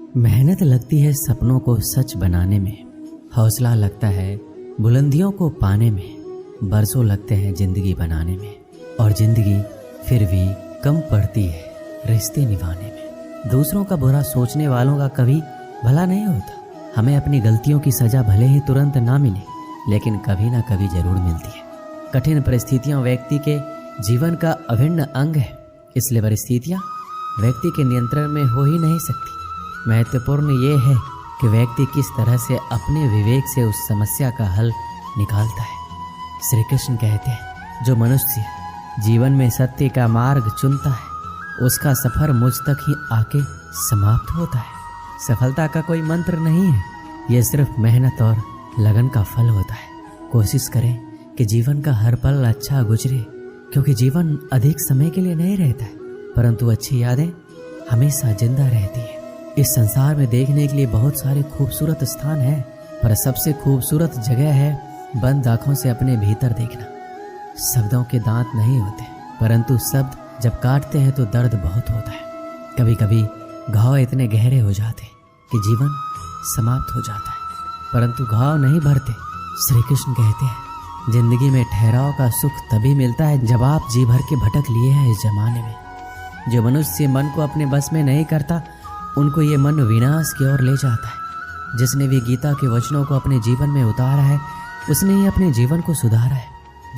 मेहनत लगती है सपनों को सच बनाने में, हौसला लगता है बुलंदियों को पाने में, बरसों लगते हैं जिंदगी बनाने में, और जिंदगी फिर भी कम पड़ती है रिश्ते निभाने में। दूसरों का बुरा सोचने वालों का कभी भला नहीं होता। हमें अपनी गलतियों की सजा भले ही तुरंत ना मिले, लेकिन कभी ना कभी जरूर मिलती है। कठिन परिस्थितियां व्यक्ति के जीवन का अभिन्न अंग है, इसलिए परिस्थितियां व्यक्ति के नियंत्रण में हो ही नहीं सकती। महत्वपूर्ण ये है कि व्यक्ति किस तरह से अपने विवेक से उस समस्या का हल निकालता है। श्री कृष्ण कहते हैं, जो मनुष्य जीवन में सत्य का मार्ग चुनता है, उसका सफर मुझ तक ही आके समाप्त होता है। सफलता का कोई मंत्र नहीं है, यह सिर्फ मेहनत और लगन का फल होता है। कोशिश करें कि जीवन का हर पल अच्छा गुजरे, क्योंकि जीवन अधिक समय के लिए नहीं रहता है, परंतु अच्छी यादें हमेशा जिंदा रहती है। इस संसार में देखने के लिए बहुत सारे खूबसूरत स्थान हैं, पर सबसे खूबसूरत जगह है बंद आंखों से अपने भीतर देखना। शब्दों के दांत नहीं होते, परंतु शब्द जब काटते हैं तो दर्द बहुत होता है। कभी कभी घाव इतने गहरे हो जाते कि जीवन समाप्त हो जाता है, परंतु घाव नहीं भरते। श्री कृष्ण कहते हैं, जिंदगी में ठहराव का सुख तभी मिलता है जब आप जी भर के भटक लिए हैं इस जमाने में। जो मनुष्य मन को अपने बस में नहीं करता, उनको ये मन विनाश की ओर ले जाता है। जिसने भी गीता के वचनों को अपने जीवन में उतारा है, उसने ही अपने जीवन को सुधारा है।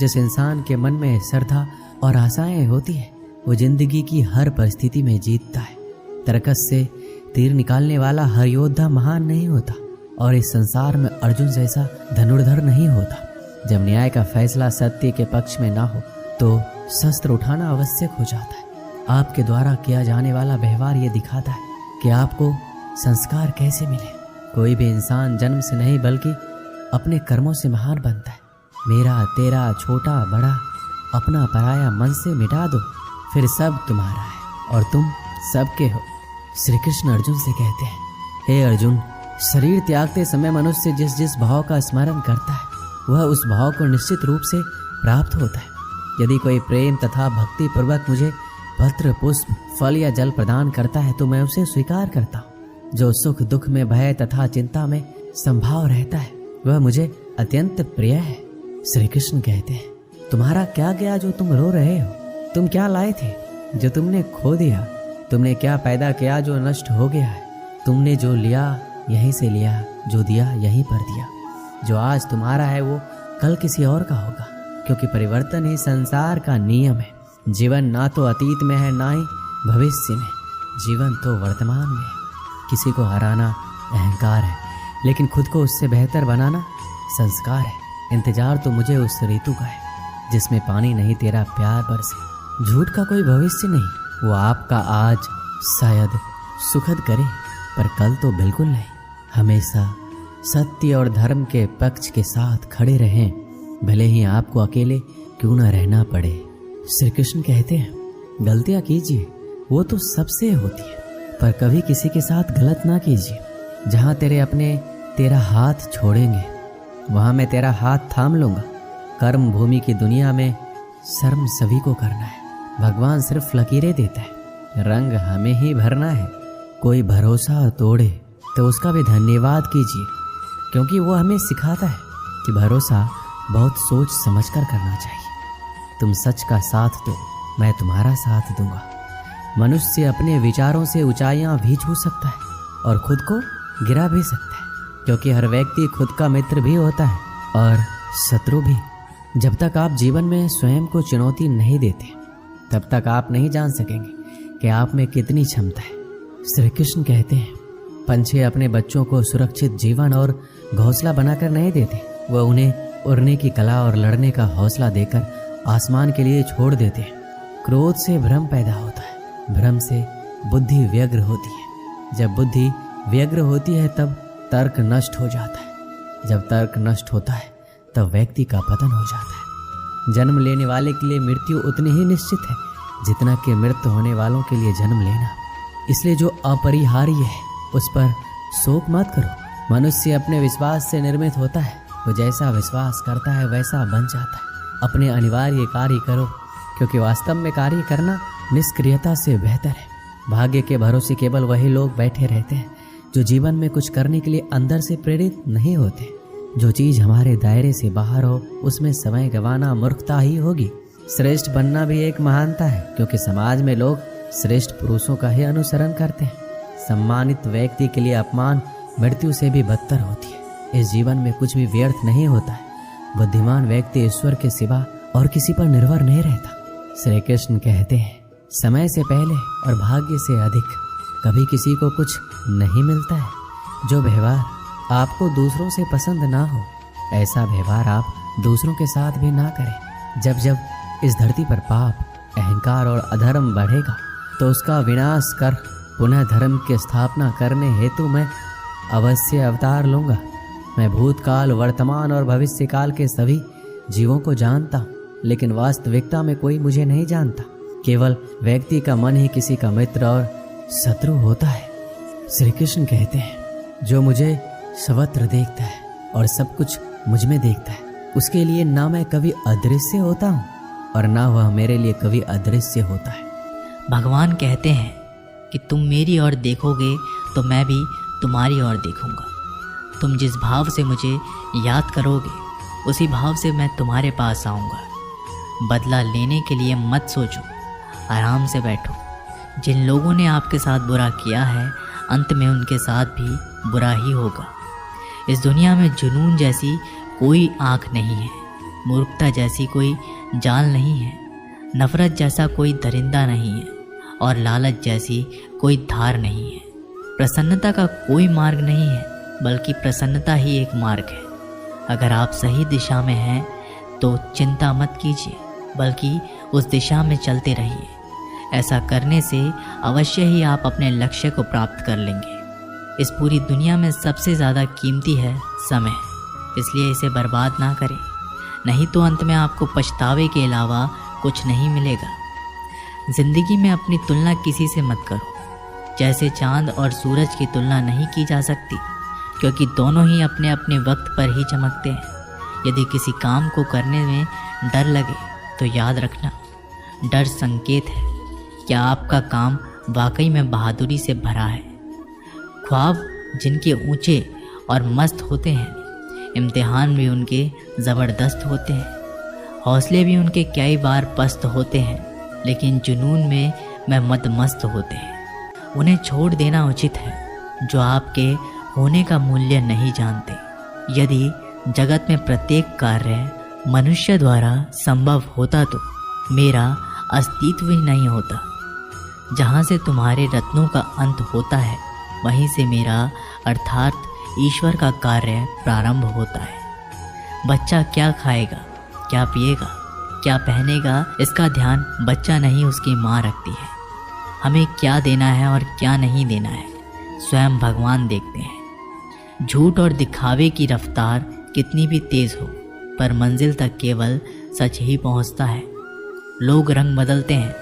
जिस इंसान के मन में श्रद्धा और आशाएं होती है, वो जिंदगी की हर परिस्थिति में जीतता है। तरकस से तीर निकालने वाला हर योद्धा महान नहीं होता, और इस संसार में अर्जुन जैसा धनुर्धर नहीं होता। जब न्याय का फैसला सत्य के पक्ष में ना हो, तो शस्त्र उठाना आवश्यक हो जाता है। आपके द्वारा किया जाने वाला व्यवहार ये दिखाता है कि आपको संस्कार कैसे मिले। कोई भी इंसान जन्म से नहीं बल्कि अपने कर्मों से महान बनता है। मेरा तेरा छोटा बड़ा अपना पराया मन से मिटा दो, फिर सब तुम्हारा है और तुम सबके हो। श्री कृष्ण अर्जुन से कहते हैं, हे अर्जुन, शरीर त्यागते समय मनुष्य जिस जिस भाव का स्मरण करता है, वह उस भाव को निश्चित रूप से प्राप्त होता है। यदि कोई प्रेम तथा भक्ति पूर्वक मुझे पत्र पुष्प फल या जल प्रदान करता है, तो मैं उसे स्वीकार करता हूँ। जो सुख दुख में भय तथा चिंता में संभाव रहता है, वह मुझे अत्यंत प्रिय है। श्री कृष्ण कहते हैं, तुम्हारा क्या गया जो तुम रो रहे हो? तुम क्या लाए थे जो तुमने खो दिया? तुमने क्या पैदा किया जो नष्ट हो गया है? तुमने जो लिया यहीं से लिया, जो दिया यहीं पर दिया। जो आज तुम्हारा है वो कल किसी और का होगा, क्योंकि परिवर्तन ही संसार का नियम है। जीवन ना तो अतीत में है, ना ही भविष्य में, जीवन तो वर्तमान में है। किसी को हराना अहंकार है, लेकिन खुद को उससे बेहतर बनाना संस्कार है। इंतजार तो मुझे उस ऋतु का है जिसमें पानी नहीं तेरा प्यार बरसे। झूठ का कोई भविष्य नहीं, वो आपका आज शायद सुखद करे, पर कल तो बिल्कुल नहीं। हमेशा सत्य और धर्म के पक्ष के साथ खड़े रहें, भले ही आपको अकेले क्यों न रहना पड़े। श्री कृष्ण कहते हैं, गलतियां कीजिए, वो तो सबसे होती है, पर कभी किसी के साथ गलत ना कीजिए। जहां तेरे अपने तेरा हाथ छोड़ेंगे, वहां मैं तेरा हाथ थाम लूंगा। कर्म भूमि की दुनिया में शर्म सभी को करना है। भगवान सिर्फ लकीरें देता है, रंग हमें ही भरना है। कोई भरोसा तोड़े तो उसका भी धन्यवाद कीजिए, क्योंकि वो हमें सिखाता है कि भरोसा बहुत सोच समझकर करना चाहिए। तुम सच का साथ दो, मैं तुम्हारा साथ दूंगा। मनुष्य अपने विचारों से ऊंचाइयां भी छू सकता है और खुद को गिरा भी सकता है, क्योंकि हर व्यक्ति खुद का मित्र भी होता है और शत्रु भी। जब तक आप जीवन में स्वयं को चुनौती नहीं देते, तब तक आप नहीं जान सकेंगे कि आप में कितनी क्षमता है। श्री कृष्ण कहते हैं, पंछी अपने बच्चों को सुरक्षित जीवन और घोंसला बनाकर नहीं देते, वह उन्हें उड़ने की कला और लड़ने का हौसला देकर आसमान के लिए छोड़ देते हैं। क्रोध से भ्रम पैदा होता है, भ्रम से बुद्धि व्यग्र होती है। जब बुद्धि व्यग्र होती है, तब तर्क नष्ट हो जाता है। जब तर्क नष्ट होता है, तब व्यक्ति का पतन हो जाता है। जन्म लेने वाले के लिए मृत्यु उतनी ही निश्चित है जितना कि मृत होने वालों के लिए जन्म लेना। इसलिए जो अपरिहार्य है उस पर शोक मत करो। मनुष्य अपने विश्वास से निर्मित होता है, वो जैसा विश्वास करता है वैसा बन जाता है। अपने अनिवार्य कार्य करो, क्योंकि वास्तव में कार्य करना निष्क्रियता से बेहतर है। भाग्य के भरोसे केवल वही लोग बैठे रहते हैं जो जीवन में कुछ करने के लिए अंदर से प्रेरित नहीं होते। जो चीज हमारे दायरे से बाहर हो उसमें समय गंवाना मूर्खता ही होगी। श्रेष्ठ बनना भी एक महानता है, क्योंकि समाज में लोग श्रेष्ठ पुरुषों का ही अनुसरण करते हैं। सम्मानित व्यक्ति के लिए अपमान मृत्यु से भी बदतर होती है। इस जीवन में कुछ भी व्यर्थ नहीं होता है। बुद्धिमान व्यक्ति ईश्वर के सिवा और किसी पर निर्भर नहीं रहता। श्री कृष्ण कहते हैं, समय से पहले और भाग्य से अधिक कभी किसी को कुछ नहीं मिलता है। जो व्यवहार आपको दूसरों से पसंद ना हो, ऐसा व्यवहार आप दूसरों के साथ भी ना करें। जब जब इस धरती पर पाप, अहंकार और अधर्म बढ़ेगा तो उसका विनाश कर पुनः धर्म की स्थापना करने हेतु मैं अवश्य अवतार लूँगा। मैं भूतकाल, वर्तमान और भविष्य काल के सभी जीवों को जानता हूँ, लेकिन वास्तविकता में कोई मुझे नहीं जानता। केवल व्यक्ति का मन ही किसी का मित्र और शत्रु होता है। श्री कृष्ण कहते हैं, जो मुझे सर्वत्र देखता है और सब कुछ मुझ में देखता है, उसके लिए ना मैं कभी अदृश्य होता हूँ और ना वह मेरे लिए कभी अदृश्य होता है। भगवान कहते हैं कि तुम मेरी ओर देखोगे तो मैं भी तुम्हारी ओर देखूंगा। तुम जिस भाव से मुझे याद करोगे उसी भाव से मैं तुम्हारे पास आऊँगा। बदला लेने के लिए मत सोचो, आराम से बैठो। जिन लोगों ने आपके साथ बुरा किया है, अंत में उनके साथ भी बुरा ही होगा। इस दुनिया में जुनून जैसी कोई आँख नहीं है, मूर्खता जैसी कोई जाल नहीं है, नफरत जैसा कोई दरिंदा नहीं है और लालच जैसी कोई धार नहीं है। प्रसन्नता का कोई मार्ग नहीं है, बल्कि प्रसन्नता ही एक मार्ग है। अगर आप सही दिशा में हैं तो चिंता मत कीजिए, बल्कि उस दिशा में चलते रहिए। ऐसा करने से अवश्य ही आप अपने लक्ष्य को प्राप्त कर लेंगे। इस पूरी दुनिया में सबसे ज़्यादा कीमती है समय, इसलिए इसे बर्बाद ना करें, नहीं तो अंत में आपको पछतावे के अलावा कुछ नहीं मिलेगा। ज़िंदगी में अपनी तुलना किसी से मत करो। जैसे चांद और सूरज की तुलना नहीं की जा सकती, क्योंकि दोनों ही अपने अपने वक्त पर ही चमकते हैं। यदि किसी काम को करने में डर लगे तो याद रखना, डर संकेत है क्या आपका काम वाकई में बहादुरी से भरा है। ख्वाब जिनके ऊंचे और मस्त होते हैं, इम्तिहान भी उनके ज़बरदस्त होते हैं। हौसले भी उनके कई बार पस्त होते हैं, लेकिन जुनून में मदमस्त होते हैं। उन्हें छोड़ देना उचित है जो आपके होने का मूल्य नहीं जानते। यदि जगत में प्रत्येक कार्य मनुष्य द्वारा संभव होता तो मेरा अस्तित्व ही नहीं होता। जहाँ से तुम्हारे रत्नों का अंत होता है, वहीं से मेरा अर्थात ईश्वर का कार्य प्रारंभ होता है। बच्चा क्या खाएगा, क्या पिएगा, क्या पहनेगा, इसका ध्यान बच्चा नहीं उसकी माँ रखती है। हमें क्या देना है और क्या नहीं देना है, स्वयं भगवान देखते हैं। झूठ और दिखावे की रफ्तार कितनी भी तेज़ हो, पर मंजिल तक केवल सच ही पहुंचता है। लोग रंग बदलते हैं,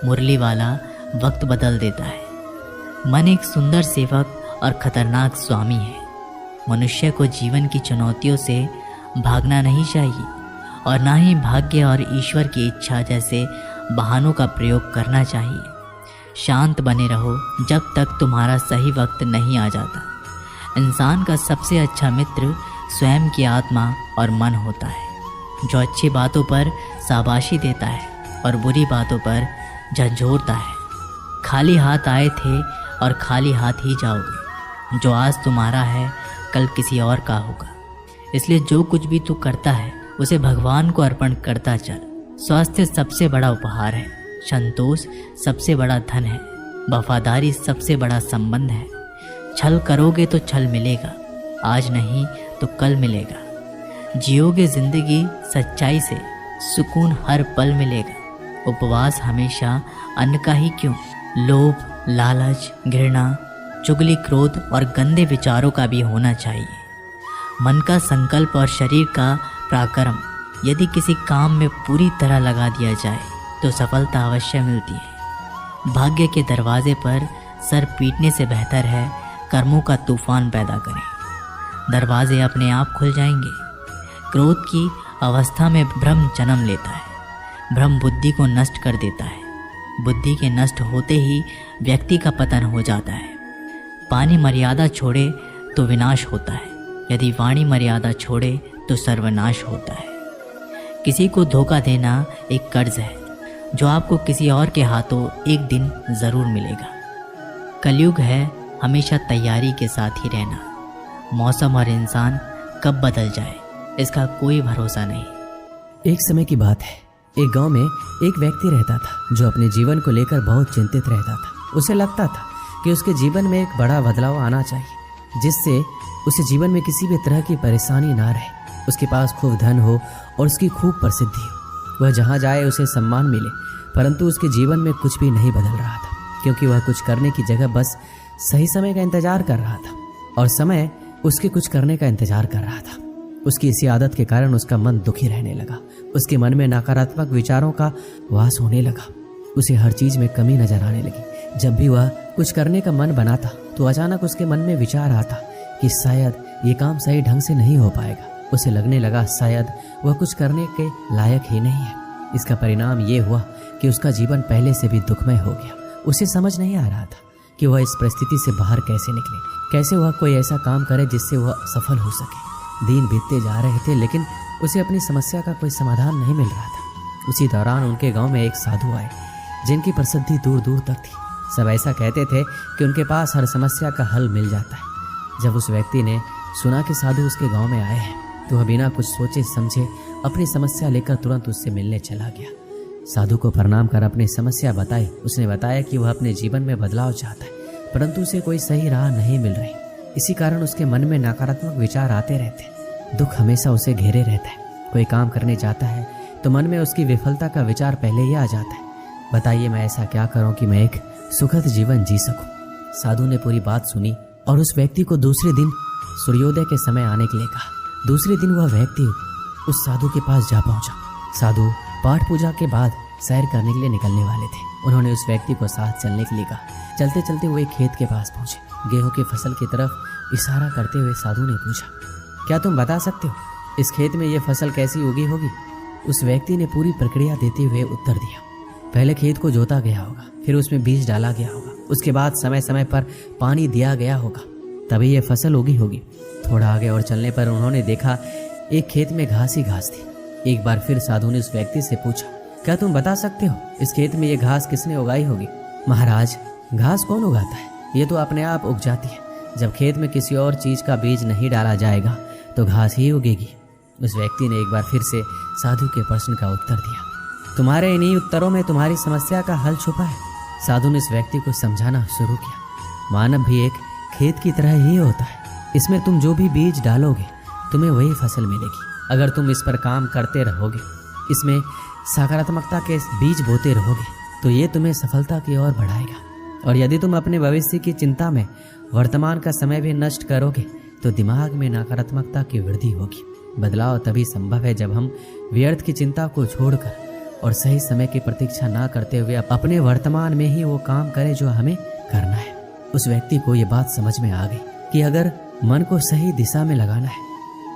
मुरली वाला वक्त बदल देता है। मन एक सुंदर सेवक और खतरनाक स्वामी है। मनुष्य को जीवन की चुनौतियों से भागना नहीं चाहिए और ना ही भाग्य और ईश्वर की इच्छा जैसे बहानों का प्रयोग करना चाहिए। शांत बने रहो जब तक तुम्हारा सही वक्त नहीं आ जाता। इंसान का सबसे अच्छा मित्र स्वयं की आत्मा और मन होता है, जो अच्छी बातों पर शाबाशी देता है और बुरी बातों पर झंझोरता है। खाली हाथ आए थे और खाली हाथ ही जाओगे। जो आज तुम्हारा है कल किसी और का होगा। इसलिए जो कुछ भी तू करता है उसे भगवान को अर्पण करता चल। स्वास्थ्य सबसे बड़ा उपहार है, संतोष सबसे बड़ा धन है, वफादारी सबसे बड़ा संबंध है। छल करोगे तो छल मिलेगा, आज नहीं तो कल मिलेगा। जियोगे जिंदगी सच्चाई से, सुकून हर पल मिलेगा। उपवास हमेशा अन्न का ही क्यों, लोभ, लालच, घृणा, चुगली, क्रोध और गंदे विचारों का भी होना चाहिए। मन का संकल्प और शरीर का पराक्रम यदि किसी काम में पूरी तरह लगा दिया जाए तो सफलता अवश्य मिलती है। भाग्य के दरवाजे पर सर पीटने से बेहतर है कर्मों का तूफान पैदा करें। दरवाजे अपने आप खुल जाएंगे। क्रोध की अवस्था में भ्रम जन्म लेता है। भ्रम बुद्धि को नष्ट कर देता है। बुद्धि के नष्ट होते ही व्यक्ति का पतन हो जाता है। पानी मर्यादा छोड़े तो विनाश होता है, यदि वाणी मर्यादा छोड़े तो सर्वनाश होता है। किसी को धोखा देना एक कर्ज है जो आपको किसी और के हाथों एक दिन ज़रूर मिलेगा। कलयुग है हमेशा तैयारी के साथ ही रहना। मौसम और इंसान कब बदल जाए इसका कोई भरोसा नहीं। एक समय की बात है, एक गांव में एक व्यक्ति रहता था जो अपने जीवन को लेकर बहुत चिंतित रहता था। उसे लगता था कि उसके जीवन में एक बड़ा बदलाव आना चाहिए जिससे उसे जीवन में किसी भी तरह की परेशानी ना रहे, उसके पास खूब धन हो और उसकी खूब प्रसिद्धि हो, वह जहाँ जाए उसे सम्मान मिले। परंतु उसके जीवन में कुछ भी नहीं बदल रहा था क्योंकि वह कुछ करने की जगह बस सही समय का इंतजार कर रहा था और समय उसके कुछ करने का इंतजार कर रहा था। उसकी इसी आदत के कारण उसका मन दुखी रहने लगा। उसके मन में नकारात्मक विचारों का वास होने लगा। उसे हर चीज में कमी नजर आने लगी। जब भी वह कुछ करने का मन बनाता तो अचानक उसके मन में विचार आता कि शायद ये काम सही ढंग से नहीं हो पाएगा। उसे लगने लगा शायद वह कुछ करने के लायक ही नहीं है। इसका परिणाम ये हुआ कि उसका जीवन पहले से भी दुखमय हो गया। उसे समझ नहीं आ रहा था कि वह इस परिस्थिति से बाहर कैसे निकले, कैसे वह कोई ऐसा काम करे जिससे वह सफल हो सके। दिन बीतते जा रहे थे लेकिन उसे अपनी समस्या का कोई समाधान नहीं मिल रहा था। उसी दौरान उनके गांव में एक साधु आए जिनकी प्रसिद्धि दूर दूर तक थी। सब ऐसा कहते थे कि उनके पास हर समस्या का हल मिल जाता है। जब उस व्यक्ति ने सुना कि साधु उसके गांव में आए हैं तो वह बिना कुछ सोचे समझे अपनी समस्या लेकर तुरंत उससे मिलने चला गया। साधु को प्रणाम कर अपनी समस्या बताई। उसने बताया कि वह अपने जीवन में बदलाव चाहता है परंतु उसे कोई सही राह नहीं मिल रही। इसी कारण उसके मन में नकारात्मक विचार आते रहते। दुख हमेशा उसे घेरे रहता है। कोई काम करने जाता है तो मन में उसकी विफलता का विचार पहले ही आ जाता है। बताइए मैं ऐसा क्या करूं कि मैं एक सुखद जीवन जी सकूं। साधु ने पूरी बात सुनी और उस व्यक्ति को दूसरे दिन सूर्योदय के समय आने के लिए कहा। दूसरे दिन वह व्यक्ति उस साधु के पास जा पहुंचा। साधु पाठ पूजा के बाद सैर करने के लिए निकलने वाले थे। उन्होंने उस व्यक्ति को साथ चलने के लिए कहा। चलते चलते वो एक खेत के पास पहुंचे। गेहूं की फसल की तरफ इशारा करते हुए साधु ने पूछा, क्या तुम बता सकते हो इस खेत में ये फसल कैसी उगी होगी? उस व्यक्ति ने पूरी प्रक्रिया देते हुए उत्तर दिया, पहले खेत को जोता गया होगा, फिर उसमें बीज डाला गया होगा, उसके बाद समय समय पर पानी दिया गया होगा, तभी ये फसल उगी होगी। थोड़ा आगे और चलने पर उन्होंने देखा एक खेत में घास ही घास थी। एक बार फिर साधु ने उस व्यक्ति से पूछा, क्या तुम बता सकते हो इस खेत में ये घास किसने उगाई होगी? महाराज, घास कौन उगाता है? ये तो अपने आप उग जाती है। जब खेत में किसी और चीज का बीज नहीं डाला जाएगा तो घास ही उगेगी। उस व्यक्ति ने एक बार फिर से साधु के प्रश्न का उत्तर दिया। तुम्हारे इन्हीं उत्तरों में तुम्हारी समस्या का हल छुपा है। साधु ने इस व्यक्ति को समझाना शुरू किया। मानव भी एक खेत की तरह ही होता है। इसमें तुम जो भी बीज डालोगे तुम्हें वही फसल मिलेगी। अगर तुम इस पर काम करते रहोगे, इसमें सकारात्मकता के बीज बोते रहोगे तो ये तुम्हें सफलता की ओर बढ़ाएगा। और यदि तुम अपने भविष्य की चिंता में वर्तमान का समय भी नष्ट करोगे तो दिमाग में नकारात्मकता की वृद्धि होगी। बदलाव तभी संभव है जब हम व्यर्थ की चिंता को छोड़कर और सही समय की प्रतीक्षा ना करते हुए अपने वर्तमान में ही वो काम करें जो हमें करना है। उस व्यक्ति को ये बात समझ में आ गई कि अगर मन को सही दिशा में लगाना है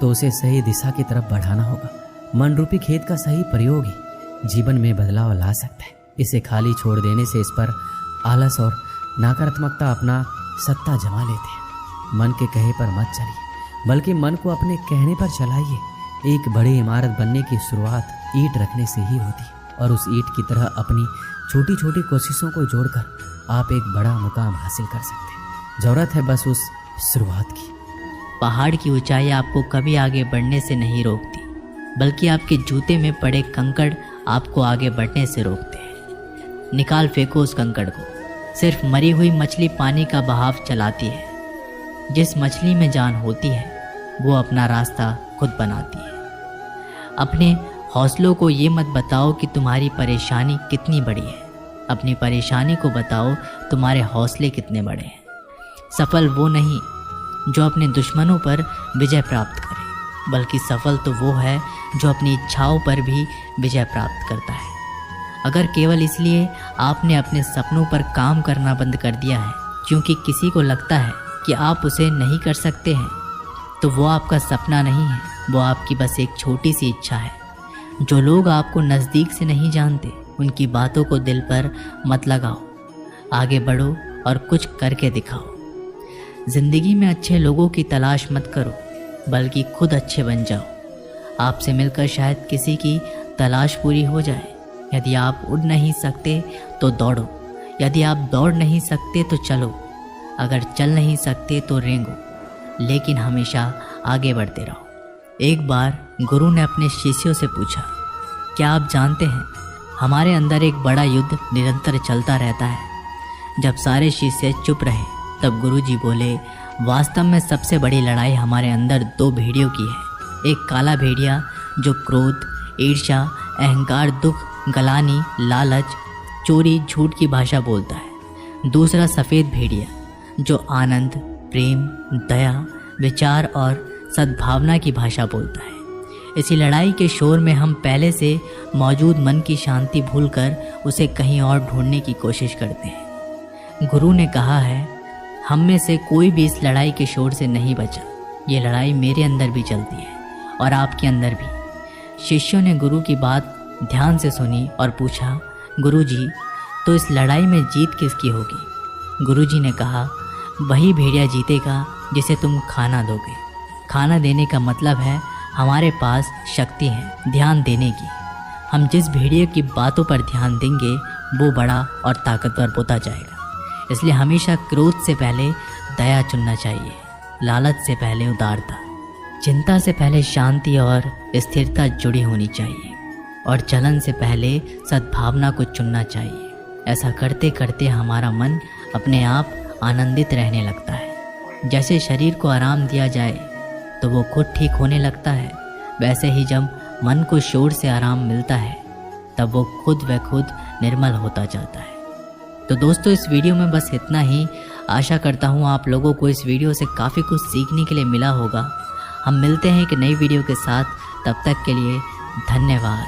तो उसे सही दिशा की तरफ बढ़ाना होगा। मन रूपी खेत का सही प्रयोग ही जीवन में बदलाव ला सकता है। इसे खाली छोड़ देने से इस पर आलस और नकारात्मकता अपना सत्ता जमा लेते हैं। मन के कहे पर मत चलिए बल्कि मन को अपने कहने पर चलाइए। एक बड़ी इमारत बनने की शुरुआत ईंट रखने से ही होती है और उस ईंट की तरह अपनी छोटी छोटी कोशिशों को जोड़कर आप एक बड़ा मुकाम हासिल कर सकते हैं। जरूरत है बस उस शुरुआत की। पहाड़ की ऊंचाई आपको कभी आगे बढ़ने से नहीं रोकती, बल्कि आपके जूते में पड़े कंकड़ आपको आगे बढ़ने से रोकते हैं। निकाल फेंको उस कंकड़ को। सिर्फ मरी हुई मछली पानी का बहाव चलाती है। जिस मछली में जान होती है वो अपना रास्ता खुद बनाती है। अपने हौसलों को ये मत बताओ कि तुम्हारी परेशानी कितनी बड़ी है। अपनी परेशानी को बताओ तुम्हारे हौसले कितने बड़े हैं। सफल वो नहीं जो अपने दुश्मनों पर विजय प्राप्त करे, बल्कि सफल तो वो है जो अपनी इच्छाओं पर भी विजय प्राप्त करता है। अगर केवल इसलिए आपने अपने सपनों पर काम करना बंद कर दिया है क्योंकि किसी को लगता है कि आप उसे नहीं कर सकते हैं, तो वो आपका सपना नहीं है, वो आपकी बस एक छोटी सी इच्छा है। जो लोग आपको नज़दीक से नहीं जानते उनकी बातों को दिल पर मत लगाओ। आगे बढ़ो और कुछ करके दिखाओ। ज़िंदगी में अच्छे लोगों की तलाश मत करो, बल्कि खुद अच्छे बन जाओ। आपसे मिलकर शायद किसी की तलाश पूरी हो जाए। यदि आप उड़ नहीं सकते तो दौड़ो, यदि आप दौड़ नहीं सकते तो चलो, अगर चल नहीं सकते तो रेंगो, लेकिन हमेशा आगे बढ़ते रहो। एक बार गुरु ने अपने शिष्यों से पूछा, क्या आप जानते हैं हमारे अंदर एक बड़ा युद्ध निरंतर चलता रहता है। जब सारे शिष्य चुप रहे तब गुरुजी बोले, वास्तव में सबसे बड़ी लड़ाई हमारे अंदर दो भेड़ियों की है। एक काला भेड़िया जो क्रोध, ईर्ष्या, अहंकार, दुख, गलानी, लालच, चोरी, झूठ की भाषा बोलता है। दूसरा सफ़ेद भेड़िया जो आनंद, प्रेम, दया, विचार और सद्भावना की भाषा बोलता है। इसी लड़ाई के शोर में हम पहले से मौजूद मन की शांति भूलकर उसे कहीं और ढूंढने की कोशिश करते हैं। गुरु ने कहा है, हम में से कोई भी इस लड़ाई के शोर से नहीं बचा। ये लड़ाई मेरे अंदर भी चलती है और आपके अंदर भी। शिष्यों ने गुरु की बात ध्यान से सुनी और पूछा, गुरुजी, तो इस लड़ाई में जीत किसकी होगी? गुरुजी ने कहा, वही भेड़िया जीतेगा जिसे तुम खाना दोगे। खाना देने का मतलब है हमारे पास शक्ति है ध्यान देने की। हम जिस भेड़िए की बातों पर ध्यान देंगे वो बड़ा और ताकतवर होता जाएगा। इसलिए हमेशा क्रोध से पहले दया चुनना चाहिए, लालच से पहले उदारता, चिंता से पहले शांति और स्थिरता जुड़ी होनी चाहिए, और जलन से पहले सद्भावना को चुनना चाहिए। ऐसा करते करते हमारा मन अपने आप आनंदित रहने लगता है। जैसे शरीर को आराम दिया जाए तो वो खुद ठीक होने लगता है, वैसे ही जब मन को शोर से आराम मिलता है तब वो खुद व खुद निर्मल होता जाता है। तो दोस्तों, इस वीडियो में बस इतना ही। आशा करता हूँ आप लोगों को इस वीडियो से काफ़ी कुछ सीखने के लिए मिला होगा। हम मिलते हैं एक नई वीडियो के साथ, तब तक के लिए धन्यवाद।